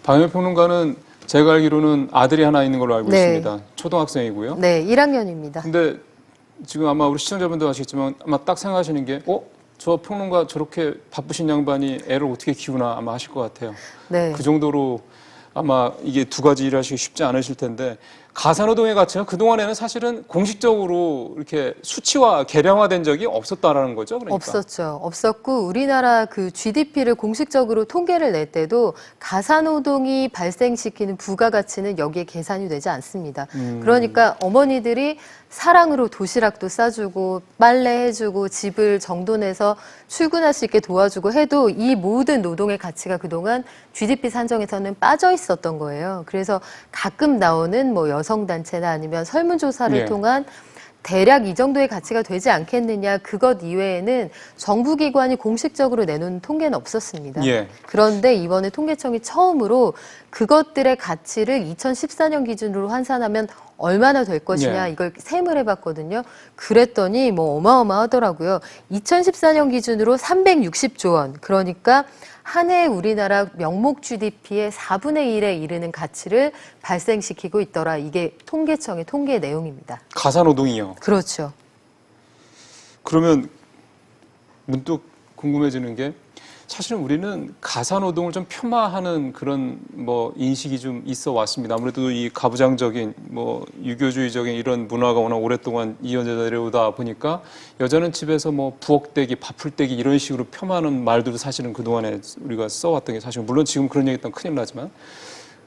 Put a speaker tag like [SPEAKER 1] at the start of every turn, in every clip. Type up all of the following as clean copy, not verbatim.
[SPEAKER 1] 박영일 평론가는 제가 알기로는 아들이 하나 있는 걸로 알고
[SPEAKER 2] 네.
[SPEAKER 1] 있습니다. 초등학생이고요.
[SPEAKER 2] 네, 1학년입니다.
[SPEAKER 1] 근데 지금 아마 우리 시청자분도 아시겠지만 아마 딱 생각하시는 게 저 평론가 저렇게 바쁘신 양반이 애를 어떻게 키우나 아마 하실 것 같아요.
[SPEAKER 2] 네.
[SPEAKER 1] 그 정도로 아마 이게 두 가지 일하시기 쉽지 않으실 텐데 가사노동의 가치가 그동안에는 사실은 공식적으로 이렇게 수치화, 계량화된 적이 없었다라는 거죠. 그러니까.
[SPEAKER 2] 없었죠. 없었고 우리나라 그 GDP를 공식적으로 통계를 낼 때도 가사노동이 발생시키는 부가가치는 여기에 계산이 되지 않습니다. 그러니까 어머니들이 사랑으로 도시락도 싸주고 빨래해주고 집을 정돈해서 출근할 수 있게 도와주고 해도 이 모든 노동의 가치가 그동안 GDP 산정에서는 빠져 있었던 거예요. 그래서 가끔 나오는 뭐 여성단체나 아니면 설문조사를
[SPEAKER 1] 예.
[SPEAKER 2] 통한 대략 이 정도의 가치가 되지 않겠느냐, 그것 이외에는 정부기관이 공식적으로 내놓은 통계는 없었습니다.
[SPEAKER 1] 예.
[SPEAKER 2] 그런데 이번에 통계청이 처음으로 그것들의 가치를 2014년 기준으로 환산하면 얼마나 될 것이냐,
[SPEAKER 1] 예.
[SPEAKER 2] 이걸 셈을 해봤거든요. 그랬더니 뭐 어마어마하더라고요. 2014년 기준으로 360조 원, 그러니까 한 해 우리나라 명목 GDP의 4분의 1에 이르는 가치를 발생시키고 있더라. 이게 통계청의 통계 내용입니다.
[SPEAKER 1] 가사노동이요.
[SPEAKER 2] 그렇죠.
[SPEAKER 1] 그러면 문득 궁금해지는 게 사실은 우리는 가사노동을 좀 폄하하는 그런 뭐 인식이 좀 있어 왔습니다. 아무래도 이 가부장적인 뭐 유교주의적인 이런 문화가 워낙 오랫동안 이어져 내려오다 보니까 여자는 집에서 뭐 부엌대기, 밥풀떼기 이런 식으로 폄하하는 말들도 사실은 그동안에 우리가 써왔던 게 사실 물론 지금 그런 얘기 했다면 큰일 나지만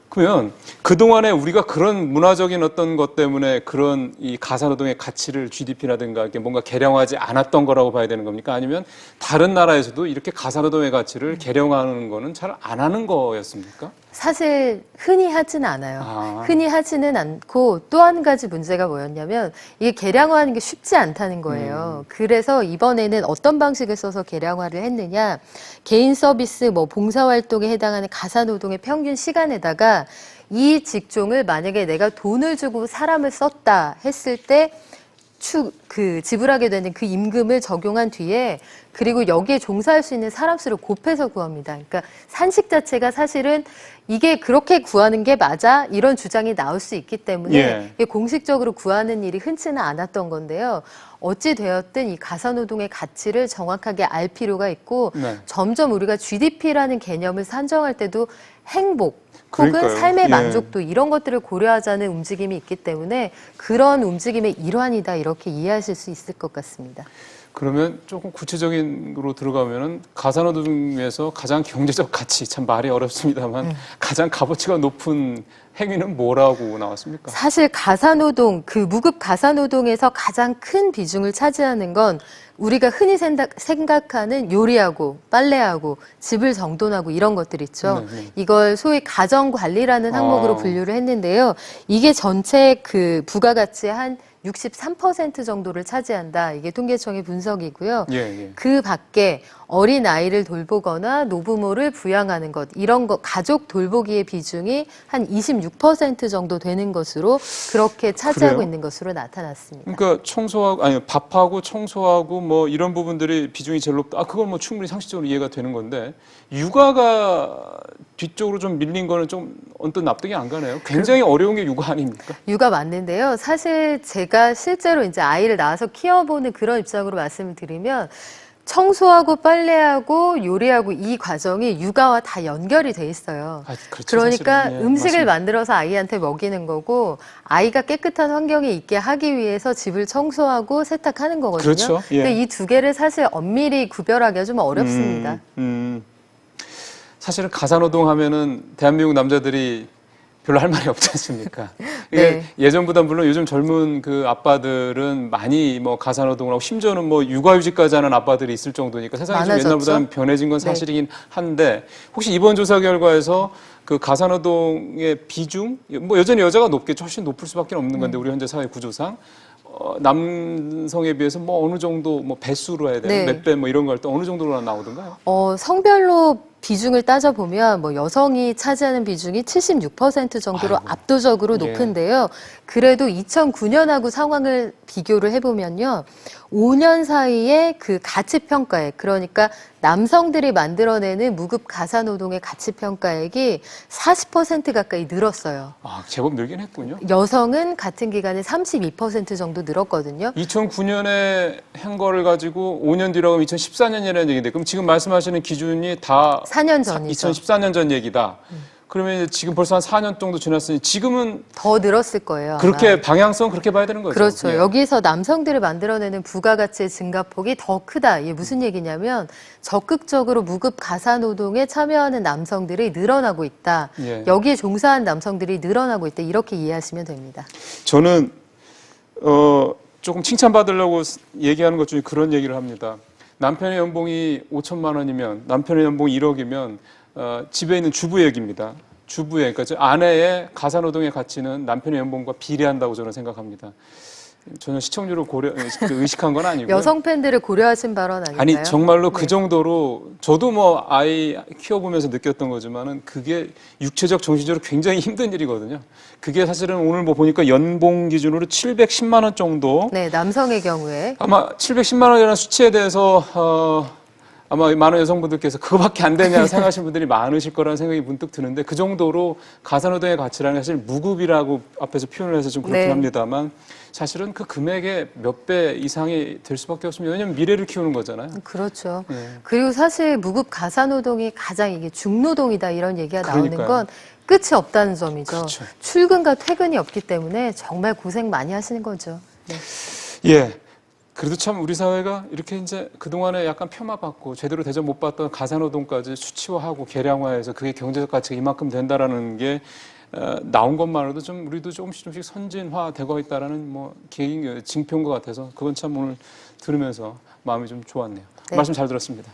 [SPEAKER 1] 그러면 그동안에 우리가 그런 문화적인 어떤 것 때문에 그런 이 가사노동의 가치를 GDP라든가 이렇게 뭔가 계량하지 않았던 거라고 봐야 되는 겁니까? 아니면 다른 나라에서도 이렇게 가사노동의 가치를 계량하는 거는 잘 안 하는 거였습니까?
[SPEAKER 2] 사실 흔히 하지는 않아요.
[SPEAKER 1] 아.
[SPEAKER 2] 흔히 하지는 않고 또 한 가지 문제가 뭐였냐면 이게 계량화하는 게 쉽지 않다는 거예요. 그래서 이번에는 어떤 방식을 써서 계량화를 했느냐. 개인 서비스, 뭐 봉사활동에 해당하는 가사노동의 평균 시간에다가 이 직종을 만약에 내가 돈을 주고 사람을 썼다 했을 때 지불하게 되는 그 임금을 적용한 뒤에 그리고 여기에 종사할 수 있는 사람 수를 곱해서 구합니다. 그러니까 산식 자체가 이게 그렇게 구하는 게 맞아? 이런 주장이 나올 수 있기 때문에
[SPEAKER 1] 예.
[SPEAKER 2] 이게 공식적으로 구하는 일이 흔치는 않았던 건데요. 어찌 되었든 이 가사노동의 가치를 정확하게 알 필요가 있고
[SPEAKER 1] 네.
[SPEAKER 2] 점점 우리가 GDP라는 개념을 산정할 때도 행복 혹은
[SPEAKER 1] 그러니까요.
[SPEAKER 2] 삶의
[SPEAKER 1] 예.
[SPEAKER 2] 만족도 이런 것들을 고려하자는 움직임이 있기 때문에 그런 움직임의 일환이다 이렇게 이해하실 수 있을 것 같습니다.
[SPEAKER 1] 그러면 조금 구체적인 으로 들어가면은 가사노동에서 가장 경제적 가치, 참 말이 어렵습니다만 가장 값어치가 높은 행위는 뭐라고 나왔습니까?
[SPEAKER 2] 사실 가사노동, 그 무급 가사노동에서 가장 큰 비중을 차지하는 건 우리가 흔히 생각하는 요리하고 빨래하고 집을 정돈하고 이런 것들 있죠.
[SPEAKER 1] 네, 네.
[SPEAKER 2] 이걸 소위 가정관리라는 항목으로 분류를 했는데요. 이게 전체 그 부가가치의 한 63% 정도를 차지한다. 이게 통계청의 분석이고요.
[SPEAKER 1] 예, 예.
[SPEAKER 2] 그 밖에 어린 아이를 돌보거나 노부모를 부양하는 것, 이런 것, 가족 돌보기의 비중이 한 26% 정도 되는 것으로 그렇게 차지하고
[SPEAKER 1] 그래요?
[SPEAKER 2] 있는 것으로 나타났습니다.
[SPEAKER 1] 그러니까 밥하고 청소하고 뭐 이런 부분들이 비중이 제일 높다. 그건 뭐 충분히 상식적으로 이해가 되는 건데 육아가 뒤쪽으로 좀 밀린 거는 좀 언뜻 납득이 안 가네요. 굉장히 어려운 게 육아 아닙니까?
[SPEAKER 2] 육아 맞는데요. 사실 제가 실제로 이제 아이를 낳아서 키워보는 그런 입장으로 말씀을 드리면 청소하고 빨래하고 요리하고 이 과정이 육아와 다 연결이 돼 있어요.
[SPEAKER 1] 그렇죠,
[SPEAKER 2] 그러니까
[SPEAKER 1] 사실은. 예,
[SPEAKER 2] 음식을
[SPEAKER 1] 맞습니다.
[SPEAKER 2] 만들어서 아이한테 먹이는 거고 아이가 깨끗한 환경에 있게 하기 위해서 집을 청소하고 세탁하는 거거든요.
[SPEAKER 1] 그렇죠. 예.
[SPEAKER 2] 근데 이 두 개를 사실 엄밀히 구별하기가 좀 어렵습니다.
[SPEAKER 1] 사실은 가사노동 하면은 대한민국 남자들이 별로 할 말이 없지 않습니까?
[SPEAKER 2] 네.
[SPEAKER 1] 예전보다 물론 요즘 젊은 그 아빠들은 많이 뭐 가사노동을 하고 심지어는 뭐 육아휴직까지 하는 아빠들이 있을 정도니까 세상이 좀
[SPEAKER 2] 많아졌죠.
[SPEAKER 1] 옛날보다는 변해진 건 사실이긴 한데 혹시 이번 조사 결과에서 그 가사노동의 비중, 뭐 여전히 여자가 높겠죠. 훨씬 높을 수밖에 없는 건데 우리 현재 사회 구조상 남성에 비해서 뭐 어느 정도 뭐 배수로 해야 되는
[SPEAKER 2] 네.
[SPEAKER 1] 몇 배 뭐 이런 거 할 때 어느 정도로 나오던가요?
[SPEAKER 2] 성별로 비중을 따져보면 뭐 여성이 차지하는 비중이 76% 정도로
[SPEAKER 1] 아이고.
[SPEAKER 2] 압도적으로
[SPEAKER 1] 예.
[SPEAKER 2] 높은데요. 그래도 2009년하고 상황을 비교를 해보면요. 5년 사이에 그 가치평가액, 그러니까 남성들이 만들어내는 무급 가사노동의 가치평가액이 40% 가까이 늘었어요.
[SPEAKER 1] 아, 제법 늘긴 했군요.
[SPEAKER 2] 여성은 같은 기간에 32% 정도 늘었거든요.
[SPEAKER 1] 2009년에 한 거를 가지고 5년 뒤라고 하면 2014년이라는 얘기인데, 그럼 지금 말씀하시는 기준이 다
[SPEAKER 2] 4년 전이죠.
[SPEAKER 1] 2014년 전 얘기다. 그러면 이제 지금 벌써 한 4년 정도 지났으니 지금은
[SPEAKER 2] 더 늘었을 거예요. 아마.
[SPEAKER 1] 그렇게 방향성 그렇게 봐야 되는 거죠.
[SPEAKER 2] 그렇죠.
[SPEAKER 1] 예.
[SPEAKER 2] 여기서 남성들이 만들어내는 부가가치의 증가폭이 더 크다. 이게 무슨 얘기냐면 적극적으로 무급 가사노동에 참여하는 남성들이 늘어나고 있다.
[SPEAKER 1] 예.
[SPEAKER 2] 여기에 종사한 남성들이 늘어나고 있다. 이렇게 이해하시면 됩니다.
[SPEAKER 1] 저는 조금 칭찬받으려고 얘기하는 것 중에 그런 얘기를 합니다. 남편의 연봉이 5천만 원이면, 남편의 연봉이 1억이면 집에 있는 주부의 얘기입니다. 주부의, 그러니까 아내의 가사노동의 가치는 남편의 연봉과 비례한다고 저는 생각합니다. 전혀 시청률을 의식한 건 아니고요.
[SPEAKER 2] 여성 팬들을 고려하신 발언 아닌가요?
[SPEAKER 1] 아니 정말로 그
[SPEAKER 2] 네.
[SPEAKER 1] 정도로 저도 뭐 아이 키워보면서 느꼈던 거지만은 그게 육체적 정신적으로 굉장히 힘든 일이거든요. 그게 사실은 오늘 뭐 보니까 연봉 기준으로 710만 원 정도.
[SPEAKER 2] 네, 남성의 경우에
[SPEAKER 1] 아마 710만 원이라는 수치에 대해서 아마 많은 여성분들께서 그거밖에 안 되냐 생각하시는 분들이 많으실 거라는 생각이 문득 드는데, 그 정도로 가사노동의 가치라는 게 사실 무급이라고 앞에서 표현을 해서 좀 그렇긴
[SPEAKER 2] 네.
[SPEAKER 1] 합니다만, 사실은 그 금액의 몇 배 이상이 될 수밖에 없습니다. 왜냐하면 미래를 키우는 거잖아요.
[SPEAKER 2] 그렇죠.
[SPEAKER 1] 예.
[SPEAKER 2] 그리고 사실 무급 가사노동이 가장 이게 중노동이다 이런 얘기가 나오는
[SPEAKER 1] 그러니까요.
[SPEAKER 2] 건 끝이 없다는 점이죠.
[SPEAKER 1] 그렇죠.
[SPEAKER 2] 출근과 퇴근이 없기 때문에 정말 고생 많이 하시는 거죠. 네.
[SPEAKER 1] 예. 그래도 참 우리 사회가 이렇게 이제 그동안에 약간 폄하받고 제대로 대접 못 받던 가사노동까지 수치화하고 계량화해서 그게 경제적 가치가 이만큼 된다라는 게 나온 것만으로도 좀 우리도 조금씩 선진화되고 있다라는 뭐 징표인 것 같아서 그건 참 오늘 들으면서 마음이 좀 좋았네요.
[SPEAKER 2] 네.
[SPEAKER 1] 말씀 잘 들었습니다.